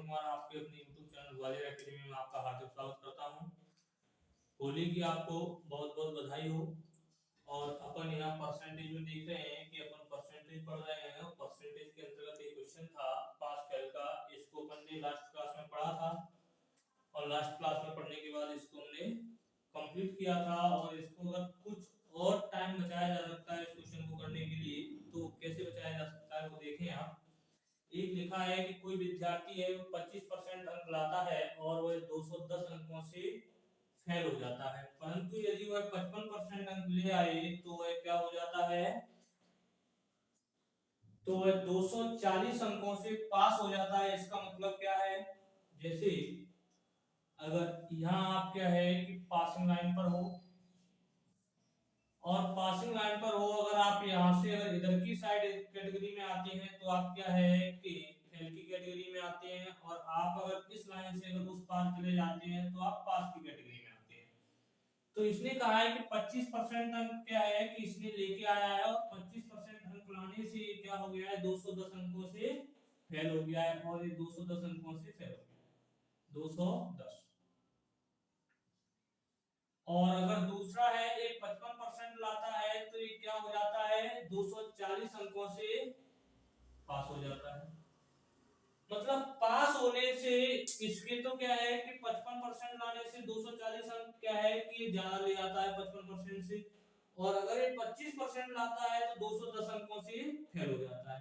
कुमार आपके अपने YouTube channel Gwalior academy में आपका हार्दिक स्वागत करता हूं। होली की आपको बहुत बहुत बधाई हो। और अपन यहाँ परसेंटेज में देख रहे हैं कि अपन परसेंटेज पढ़ रहे हैं। परसेंटेज के अंतर्गत एक क्वेश्चन था पास फेल का, इसको अपन ने लास्ट क्लास में पढ़ा था और लास्ट क्लास में पढ़ने के बाद इसको हमने कंप्लीट किया था। और इसको अगर कुछ और टाइम बचाया जा सकता है इस क्वेश्चन को करने के लिए तो कैसे बचाया जा सकता है वो देखें आप। एक लिखा है कि कोई विद्यार्थी है वो 25% अंक लाता है और वह 210 अंकों से फेल हो जाता है, परंतु यदि वह 55% अंक ले आए तो वह क्या हो जाता है, तो वह 240 अंकों से पास हो जाता है। इसका मतलब क्या है, जैसे अगर यहाँ आप क्या है कि पासिंग लाइन पर हो और पासिंग लाइन पर हो, अगर आप यहाँ से अगर इधर की साइड कैटेगरी में आते हैं तो आप क्या है कि फेल की कैटेगरी में आते हैं, और आप अगर इस लाइन से अगर उस पार चले जाते हैं तो आप पास की कैटेगरी में आते हैं। तो इसने कहा है कि 25% अंक क्या है कि इसने लेके आया है और 25% अंक लाने से क्या हो गया है, 210 अंकों से फेल हो गया है। और ये 210 अंकों से फेल हो गया है 210। और अगर दूसरा है ये 55% लाता है तो ये क्या हो जाता है, 240 अंकों से पास हो जाता है। मतलब पास होने से इसके तो क्या है कि 55% लाने से 240 अंक क्या है कि ये ज्यादा ले आता है 55% से, और अगर ये 25% लाता है तो 210 अंकों से फेल हो जाता है।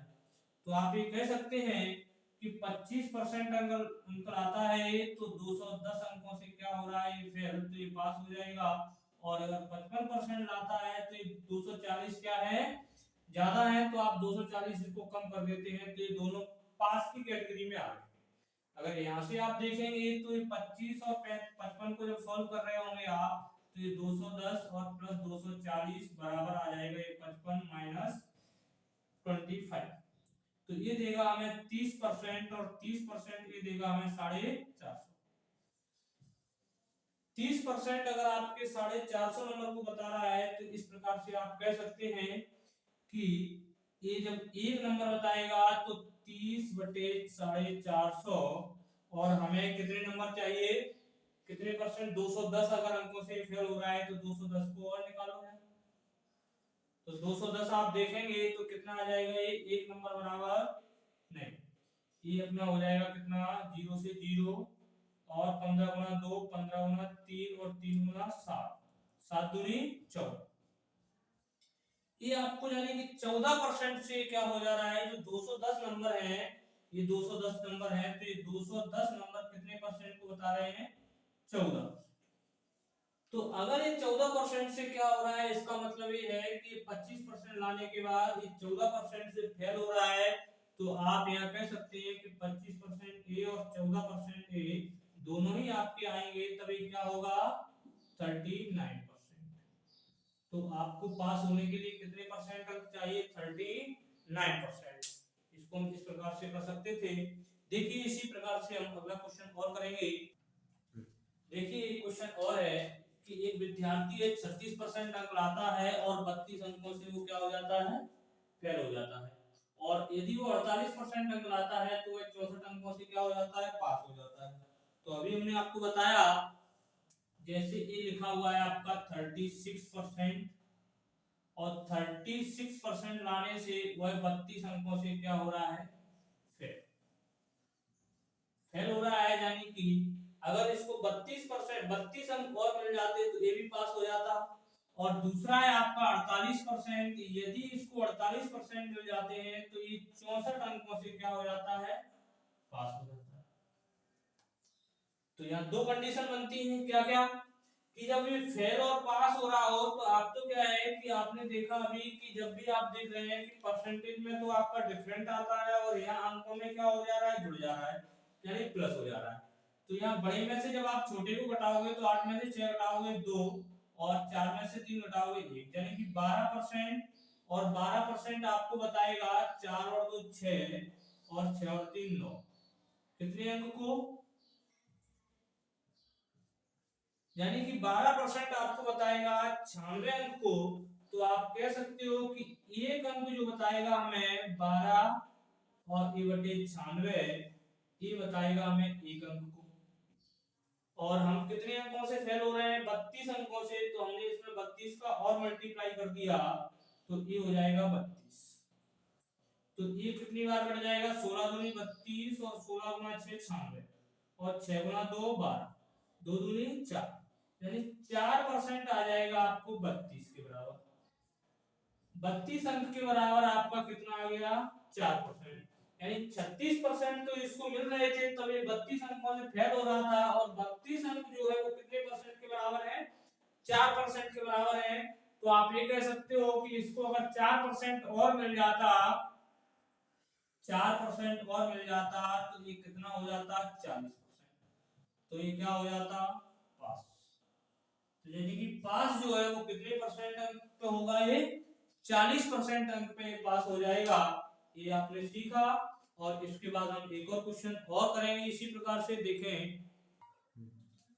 तो आप ये कह सकते हैं कि 25% अंक लाता है तो 210 अंकों से क्या हो रहा है, ये फेल, तो ये पास हो जाएगा। और अगर 55% लाता है तो ये 240 क्या है, ज्यादा है, तो आप 240 इसको कम कर देते हैं तो ये दोनों पास की कैटेगरी में आ गए। अगर यहाँ से आप देखेंगे तो ये 25 और 55 को जब सॉल्व कर रहे होंगे आप तो ये 210 और प्लस 240 बराबर आ जाएगा ये 55 माइनस 25। तो ये देगा हमें 30% और 30% ये देगा हमें 450। 30% अगर आपके 450 नंबर को बता रहा है तो इस प्रकार से आप कह सकते हैं कि ये जब एक नंबर बताएगा तो 30/450, और हमें कितने नंबर चाहिए, कितने परसेंट, 210 अगर अंकों से फेल हो रहा है तो 210 को और निकालो है। तो 210 आप देखेंगे तो कितना आ जाएगा, ये एक नंबर बराबर नहीं, ये अपना हो जाएगा कितना, 0 से 0 और 15 गुना 2, 15 गुना 3 और 3 गुना 7, 7 दूनी 14। ये आपको यानी कि 14% से क्या हो जा रहा है, जो 210 नंबर है, ये 210 नंबर है तो ये 210 नंबर कितने परसेंट को बता रहे हैं, 14। तो अगर ये 14% से क्या हो रहा है, इसका मतलब ये है कि 25% लाने के बाद ये 14% से फेल हो रहा है। तो आप यहाँ कह सकते हैं कि 25% ए और 14% ए दोनों ही आपके आएंगे, तभी क्या होगा, 39%। तो आपको पास होने के लिए कितने परसेंट अंक चाहिए, 39%। इसको हम इस प्रकार से कर सकते थे। देखिए इसी प्रकार से हम अगला क्वेश्चन और करेंगे। देखिए एक क्वेश्चन और है कि एक विद्यार्थी 36% अंक लाता है और 32 अंकों से वो क्या हो जाता है, फेल हो जाता है। और यदि वो 48% अंक लाता है तो वह 64 अंकों से क्या हो जाता है, पास हो जाता है। तो अभी हमने आपको बताया, जैसे ये लिखा हुआ है आपका 36%, और 36% लाने से वह 32 अंकों से क्या हो रहा है, फेल, फेल हो रहा है। यानी कि अगर इसको 32 अंक और मिल जाते तो ये भी पास हो जाता। और दूसरा है आपका 48%, यदि इसको 48% मिल जाते हैं तो ये 64 अंकों से क्या हो जाता है, पास हो जाता है। तो यहाँ दो कंडीशन बनती हैं, क्या क्या, कि जब ये फेल और पास हो रहा हो तो आप तो क्या है कि आपने देखा अभी कि जब भी आप देख रहे हैं कि परसेंटेज में तो आपका डिफरेंट आता है और यहाँ अंकों में क्या हो जा रहा है, जुड़ जा रहा है, यानी प्लस हो जा रहा है। तो यहाँ बड़े में से जब आप छोटे को घटाओगे तो 8 में से 6 घटाओगे 2, और 4 में से 3 घटाओगे 1, यानी कि 12%। और 12% आपको बताएगा 4 और 2 6, और 6 और 3 9, कितने अंक को, यानी कि 12% आपको बताएगा 96 अंक को। तो आप कह सकते हो कि एक अंक जो बताएगा हमें 12 और 96, ये बताएगा हमें एक अंक को। और हम कितने अंकों से फेल हो रहे हैं, 32 अंकों से, तो हमने इसमें 32 का और मल्टीप्लाई कर दिया तो ये हो जाएगा 32। तो ये कितनी बार कट जाएगा, 16 दूनी 32 और 16 गुना 6 96 और 6 गुना 2 12, 2 दूनी 4, यानी 4% आ जाएगा आपको 32 के बराबर। 32 अंक के बराबर आपका कितना आ गया, 4%, यानी 36% तो इसको मिल रहे थे तब ये 32 अंकों से फेल हो रहा था, और 32 अंक जो है वो कितने परसेंट के बराबर है, 4% के बराबर है। तो आप ये कह सकते हो कि इसको अगर 4% और मिल जाता, 4% और मिल जाता तो ये कितना हो जाता, 40%। तो ये क्या हो जाता, पास। तो यानी कि पास जो है वो कितने परसेंट अंक पे होगा, ये 40% अंक पे पास हो जाएगा। ये आपने सीखा। और इसके बाद हम एक और क्वेश्चन और करेंगे इसी प्रकार से। देखें,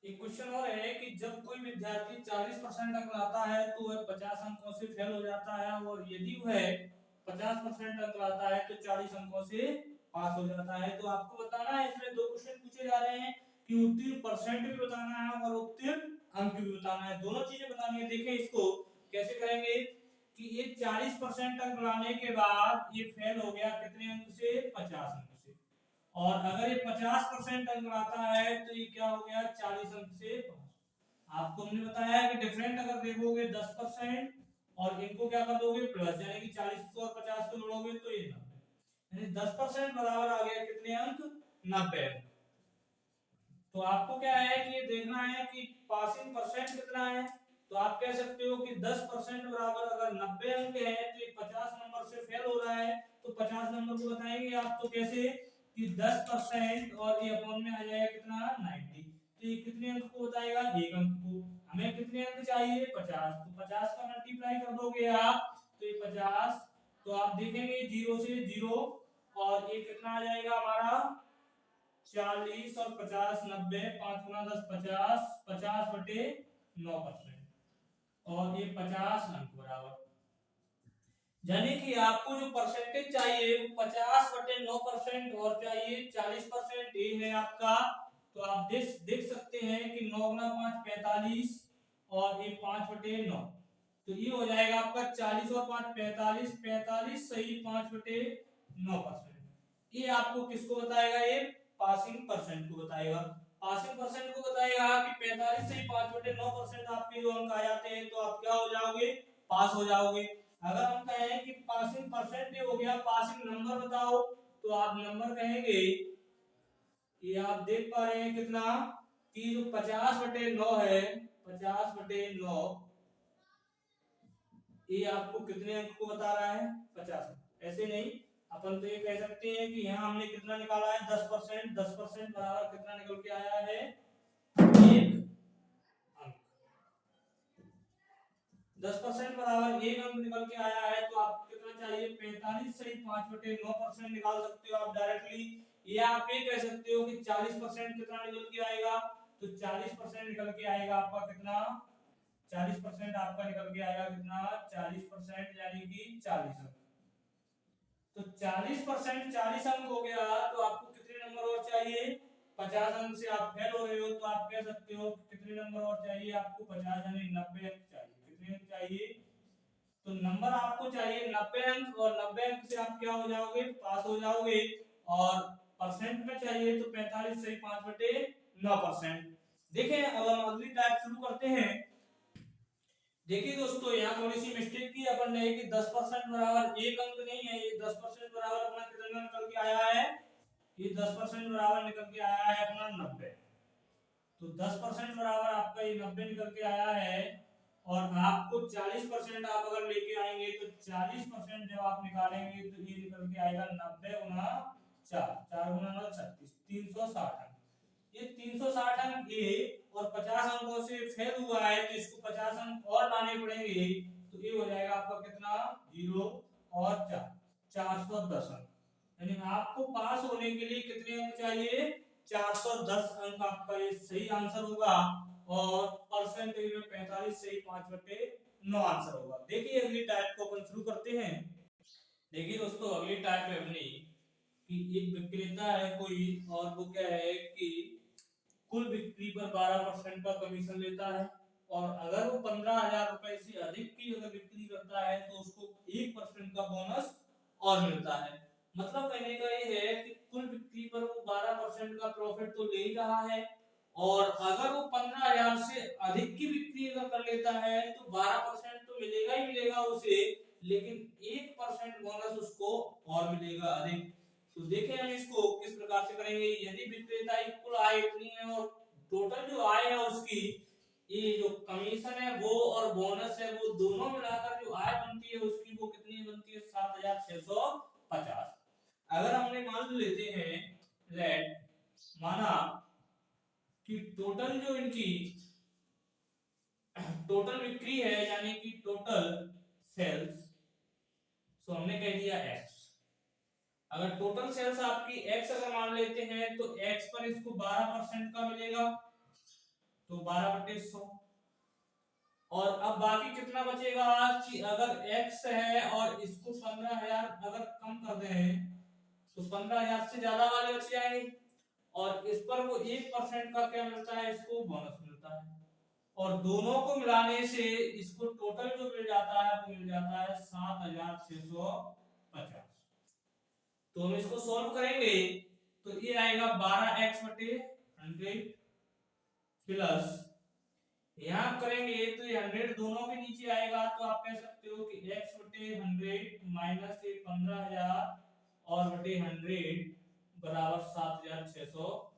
एक क्वेश्चन और है कि जब कोई विद्यार्थी 40% अंक लाता है तो वह 50 अंकों से फेल हो जाता है, और यदि वह 50% अंक लाता है तो 40 अंकों से पास हो जाता है। तो आपको बताना है, इसमें दो क्वेश्चन पूछे जा रहे हैं कि उत्तीर्ण परसेंट भी बताना है और उत्तीर्ण अंक भी बताना है, दोनों चीजें बतानी है। देखें इसको कैसे करेंगे कि ये 40% अंक लाने के बाद ये फेल हो गया कितने अंक से, 50 अंक से, और अगर ये 50% अंक लाता है तो ये क्या हो गया, 40 अंक से पास। आपको हमने बताया है कि डिफरेंट अगर देखोगे 10% और इनको क्या कर दोगे प्लस, यानी कि 40 और 50 को जोड़ोगे तो ये 90, यानी 10% बराबर आ गया कितने अंक, 90 अंक। तो आपको क्या है कि ये देखना है कि पासिंग परसेंट कितना है। तो आप कह सकते हो कि 10% बराबर अगर 90 अंक है तो ये 50 नंबर से फेल हो रहा है, तो 50 नंबर को बताएंगे आप तो कैसे कि 10% और ये अपॉन में आ जाएगा कितना, 90। तो ये कितने अंक को बताएगा, एक अंक को। हमें कितने अंक चाहिए, 50, तो 50 का मल्टीप्लाई कर दोगे आप तो ये 50, तो आप देखेंगे 0 से 0 और ये कितना आ जाएगा हमारा 40 और 50 90, 5 गुना 10 50, 50 बटे 9%, और ये 50 अंक बराबर, यानी कि आपको जो परसेंटेज चाहिए वो 50 बटे 9% और चाहिए 40%, ये है आपका। तो आप देख सकते हैं कि 9 गुना 5 45 और ये 5 बटे 9, तो ये हो जाएगा आपका 40 और 5 45, 45 सही 5 बटे 9%। ये आपको किसको बताएगा, ये पासिंग परसेंट को बताएगा। पासिंग परसेंट को बताएगा कि 45 से 5 बटे 9% आपके जो अंक आ जाते हैं तो आप क्या हो जाओगे, पास हो जाओगे। अगर हम कहें कि पासिंग परसेंट हो गया, पासिंग नंबर बताओ, तो आप नंबर कहेंगे, ये आप देख पा रहे हैं कितना कि जो 50 बटे 9 है, 50 बटे 9 ये आपको कितने अंक को बता रहा है, 50। ऐसे नहीं, अपन तो ये कह सकते हैं कि यहाँ हमने कितना निकाला है, 10%, 10% बराबर कितना निकल के आया है, एक अंक। 10% बराबर एक अंक निकल के आया है, तो आपको कितना चाहिए, 45 से 5 बटे 9% निकाल सकते हो आप डायरेक्टली, या आप ये कह सकते हो कि 40% कितना निकल के आएगा, तो 40% निकल के आएगा आपका कितना, 40% आपका निकल के आएगा कितना, 40% यानी कि 40 अंक। तो 40% 40 अंक हो गया, तो आपको कितने नंबर और चाहिए, 50 अंक से आप फेल हो रहे हो, तो आप कह सकते हो कितने नंबर और चाहिए आपको, 50 यानी 90 अंक चाहिए। कितने अंक चाहिए, तो नंबर आपको चाहिए 90 अंक, और 90 अंक से आप क्या हो जाओगे, पास हो जाओगे। और परसेंट में चाहिए तो 45 से 5 बटे 9%। देखें अब हम अगली टाइप शुरू करते हैं। देखिए दोस्तों, यहाँ थोड़ी सी मिस्टेक की अपन ने कि 10% बराबर एक अंक नहीं है, ये 10% बराबर अपना कितना निकल के आया है, ये 10% बराबर निकल के आया है अपना 90। तो 10% बराबर आपका ये 90 निकल के आया है, और आपको 40% आप अगर लेके आएंगे तो 40% जब आप निकालेंगे तो ये निकल के आएगा 90 गुना 4, 4 गुना 9 36, 360 अंक। ये 360 अंक ये और 50 अंकों से फेल हुआ है तो इसको 50 अंक और लाने पड़ेंगे, तो ये हो जाएगा आपका कितना, 0 और 4, 410 अंक। यानी आपको पास होने के लिए कितने अंक चाहिए, 410 अंक आपका ये सही आंसर होगा, और परसेंटेज में 45 से 5 बटे 9 आंसर होगा। देखिए अगली टाइप को अपन शुरू करते हैं। देखिए दोस्तों, अगली टाइप है अपनी कि एक विक्रेता है कोई, और वो क्या है कि कुल बिक्री पर 12% का कमीशन लेता है, और अगर वो 15,000 रुपए से अधिक की अगर बिक्री करता है तो उसको 1% का बोनस और मिलता है। मतलब कहने का ये है कि कुल बिक्री पर वो 12% का प्रॉफिट तो ले ही रहा है, और अगर वो 15,000 से अधिक की बिक्री अगर कर लेता है तो 12% तो मिलेगा ही मिलेगा उसे, लेकिन 1% बोनस उसको और मिलेगा अधिक। तो देखें हम इसको किस प्रकार से करेंगे। यदि विक्रेता की कुल आय इतनी है और टोटल जो आय है उसकी, ये जो कमीशन है वो और बोनस है वो दोनों मिलाकर जो आय बनती है उसकी वो कितनी बनती है 7,650। अगर हमने मान लेते हैं, लेट माना कि टोटल जो इनकी टोटल बिक्री है यानी कि टोटल सेल्स, तो हमने कह दिया x। अगर टोटल सेल्स आपकी x अगर मान लेते हैं तो x पर इसको 12% का मिलेगा, तो 12/100। और अब बाकी कितना बचेगा कि अगर x है और इसको 15,000 अगर कम कर दें तो 15,000 से ज्यादा वाले बच जाएंगे, और इस पर वो 1% का क्या मिलता है, इसको बोनस मिलता है, और दोनों को मिलाने से इसको टोटल जो मिल जाता है वो मिल जाता है 7,650। तो हम इसको सॉल्व करेंगे तो ये आएगा 12x/100 प्लस, यहां करेंगे तो ये 100 दोनों के नीचे आएगा, तो आप कह सकते हो कि x/100 माइनस ये 15,000 और बटे 100 बराबर 7,650।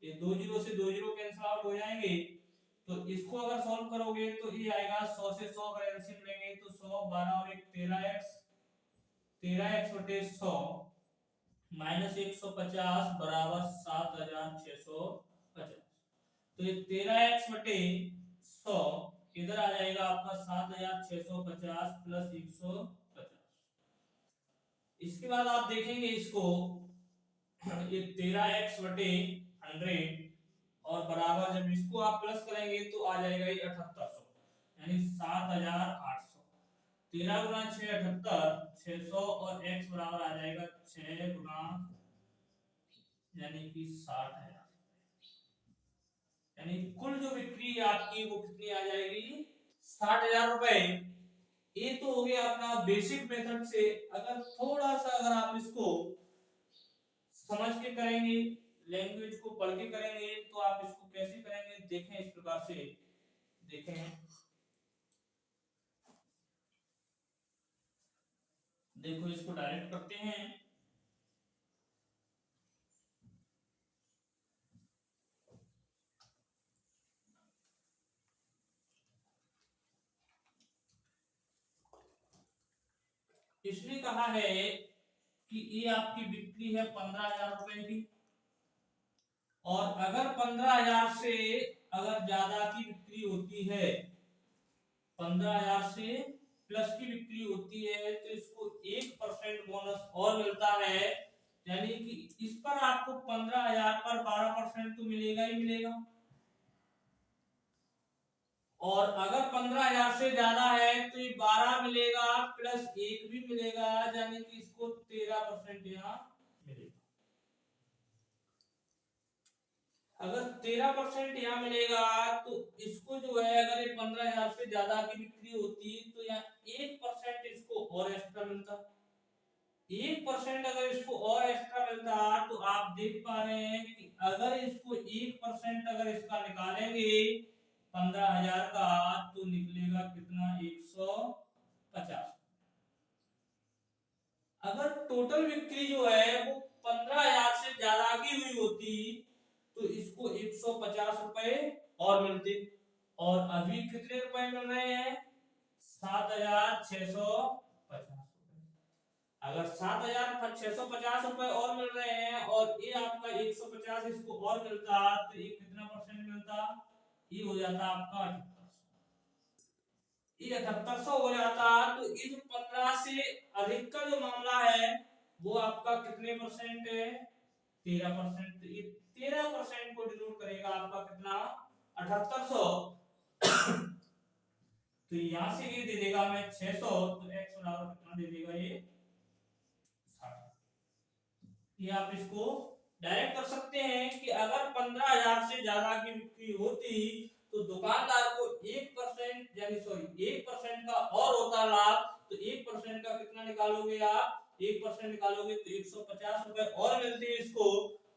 ये 2 जीरो से 2 जीरो कैंसिल आउट हो जाएंगे, तो इसको अगर सॉल्व करोगे तो ये आएगा 100 से 100 अगर एलसीएम लेंगे तो 100, 12 और 1 13x, 13x/100 माइनस 150 बराबर 7,650। तो ये 13x/100 इधर आ जाएगा आपका 7,650 प्लस 150। इसके बाद आप देखेंगे इसको, ये 13x/100 और बराबर जब इसको आप प्लस करेंगे तो आ जाएगा ये 7800, यानी 7,800। 13 गुना 6 78, 600 और x बराबर आ जाएगा 6 गुना यानी कि 60,000। यानी कुल जो बिक्री आपकी वो कितनी आ जाएगी, 60,000 रुपए। ये तो हो गया अपना बेसिक मेथड से। अगर थोड़ा सा अगर आप इसको समझ के करेंगे, लैंग्वेज को पढ़ के करेंगे, तो आप इसको कैसे करेंगे देखें इस प्रकार से। देखें, देखो इसको डायरेक्ट करते हैं। इसने कहा है कि ये आपकी बिक्री है 15,000 रुपए की, और अगर 15,000 से अगर ज्यादा की बिक्री होती है, 15,000 से प्लस की बिक्री होती है तो इसको 1% बोनस और मिलता है, यानी कि इस पर आपको 15,000 पर 12% तो मिलेगा ही मिलेगा, और अगर 15,000 से ज्यादा है तो ये 12 मिलेगा प्लस 1 भी मिलेगा, यानी कि इसको 13% यहाँ मिलेगा। अगर 13% यहाँ मिलेगा तो इसको जो है, अगर ये 15,000 से ज्यादा की बिक्री होती तो यहाँ 1% इसको और एक्स्ट्रा मिलता। 1% अगर इसको और एक्स्ट्रा मिलता तो आप देख पा रहे हैं कि अगर इसको 1% अगर इसका निकालेंगे 15,000 का तो निकलेगा कितना, 150। अगर टोटल बिक्री जो है वो 15,000 से ज्यादा की हुई होती तो इसको 150 रुपए और मिलते, और अभी कितने रुपए मिल रहे हैं, 7,650। अगर 7,650 रुपए और मिल रहे हैं और ये आपका 150 इसको और मिलता तो ये कितना परसेंट मिलता, ये हो जाता आपका 7800। ये 7800 हो जाता तो ये जो 15 से अधिक का जो मामला है वो आपका कितने परसेंट है, 13%। ये 13% को डिनोट करेगा आपका कितना, 7800। तो यहां से ये दे देगा हमें 600, तो x बराबर कितना दे देगा, ये 60। ये आप इसको डायरेक्ट कर सकते हैं कि अगर 15,000 से ज्यादा की बिक्री होती तो दुकानदार को 1% यानी सॉरी 1% का और होता लाभ, तो 1% का कितना निकालोगे आप, 1% निकालोगे तो 150 रुपए और मिलते हैं इसको,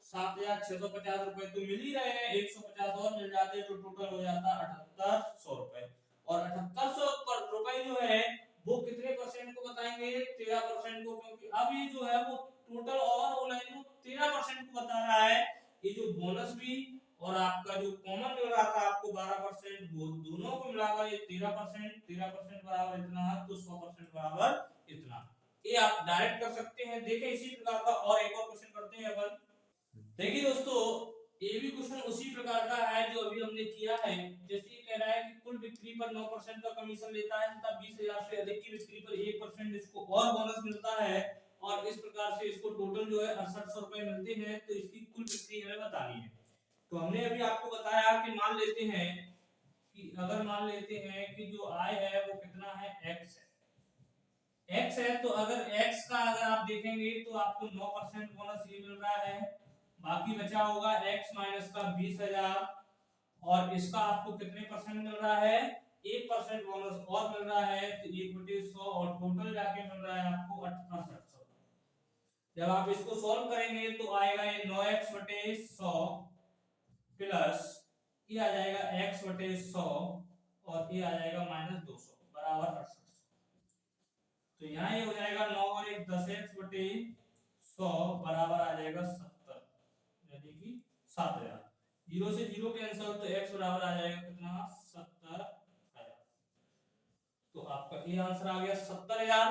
7,650 रुपए तो मिल ही रहे हैं, 150 और मिल जाते हैं तो टोटल हो जाता 7,800 रुपए। और 7,800 रुपए जो है वो कितने परसेंट को बताएंगे, 13% को, क्योंकि अब ये जो है वो टोटल और ऑनलाइन में 13% को बता रहा है। ये जो बोनस भी और आपका जो कॉमन मिल रहा था आपको 12%, वो दोनों को मिलाकर ये 13%, 13% बराबर इतना है तो 100% बराबर इतना। ये आप डायरेक्ट कर सकते हैं। देखिए इसी प्रकार का और एक और क्वेश्चन करते हैं अपन। देखिए दोस्तों, ये भी क्वेश्चन उसी प्रकार का है जो अभी हमने किया है। जैसे ये कह रहा है कि कुल बिक्री पर 9% का कमीशन लेता है तथा 20,000 से अधिक की बिक्री पर 1% इसको और बोनस मिलता है, और इस प्रकार से इसको टोटल जो है 6800 रुपए मिलते हैं, तो इसकी कुल बिक्री हमें बतानी है। तो हमने अभी आपको बताया कि मान लेते हैं कि अगर मान लेते हैं कि जो आय है वो कितना है, x है, x है, तो अगर x का अगर आप देखेंगे तो आपको 9% बोनस ये मिल रहा है, बाकी बचा होगा x माइनस का 20,000, और इसका आपको कितने परसेंट मिल रहा है, 1% बोनस और मिल रहा है, तो 1/100 और टोटल जाके मिल रहा है आपको 6800। जब आप इसको सॉल्व करेंगे तो आएगा ये 9x बटे 100 प्लस ये आ जाएगा x बटे 100 और ये आ जाएगा माइनस 200 बराबर 6800। तो यहाँ ये हो जाएगा 9 और 1 10x बटे 100 बराबर आ जाएगा 70, यानी कि 7,000। 0 से 0 कैंसिल तो x बराबर आ जाएगा कितना, 70,000। तो आपका ये आंसर आ गया 70,000।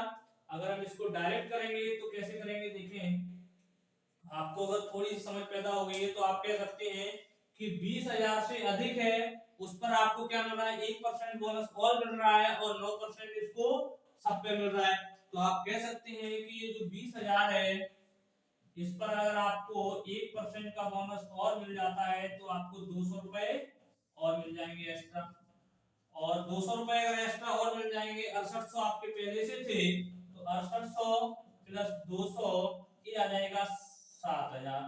अगर हम इसको डायरेक्ट करेंगे तो कैसे करेंगे, देखें आपको अगर थोड़ी समझ पैदा हो गई है तो आप कह सकते हैं कि 20,000 से अधिक है उस पर आपको क्या मिल रहा है, 1% बोनस और मिल रहा है और 9% इसको सब पे मिल रहा है। तो आप कह सकते हैं कि ये जो 20,000 है इस पर अगर आपको 1% का बोनस और मिल जाता है तो आपको 200 रुपए और मिल जाएंगे एक्स्ट्रा, और 200 रुपए अगर एक्स्ट्रा और मिल जाएंगे, 6800 आपके पहले से थे, तो 6800 प्लस 200 ये आ जाएगा 7,000।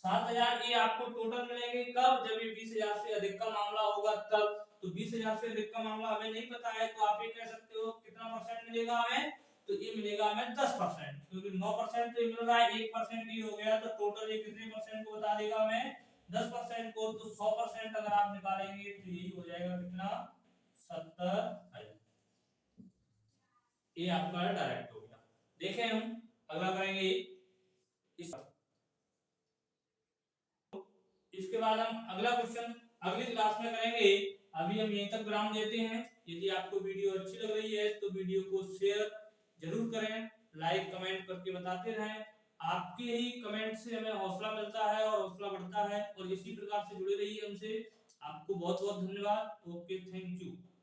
7,000 ये आपको टोटल मिलेंगे कब, जब ये 20,000 से अधिक का मामला होगा तब। तो 20,000 से अधिक का मामला हमें नहीं पता है, तो आप ये कह सकते हो कितना परसेंट मिलेगा हमें, तो ये मिलेगा हमें 10%, क्योंकि 9% तो मिल रहा है, 1% ही हो गया, तो टोटल ये कितने परसेंट को बता देगा हमें, 10% को। तो 100% अगर आप निकालेंगे तो यही हो जाएगा कितना, 70,000। ये आपका डायरेक्ट हो गया। देखें हम अगला करेंगे इसके बाद हम अगला क्वेश्चन अगली क्लास में करेंगे। अभी हम यहीं तक विराम देते हैं। यदि आपको वीडियो अच्छी लग रही है तो वीडियो को शेयर जरूर करें, लाइक कमेंट करके बताते रहें। आपके ही कमेंट से हमें हौसला मिलता है और हौसला बढ़ता है, और इसी प्रकार से जुड़े रहिए हमसे। आपको बहुत बहुत धन्यवाद। Okay, thank you.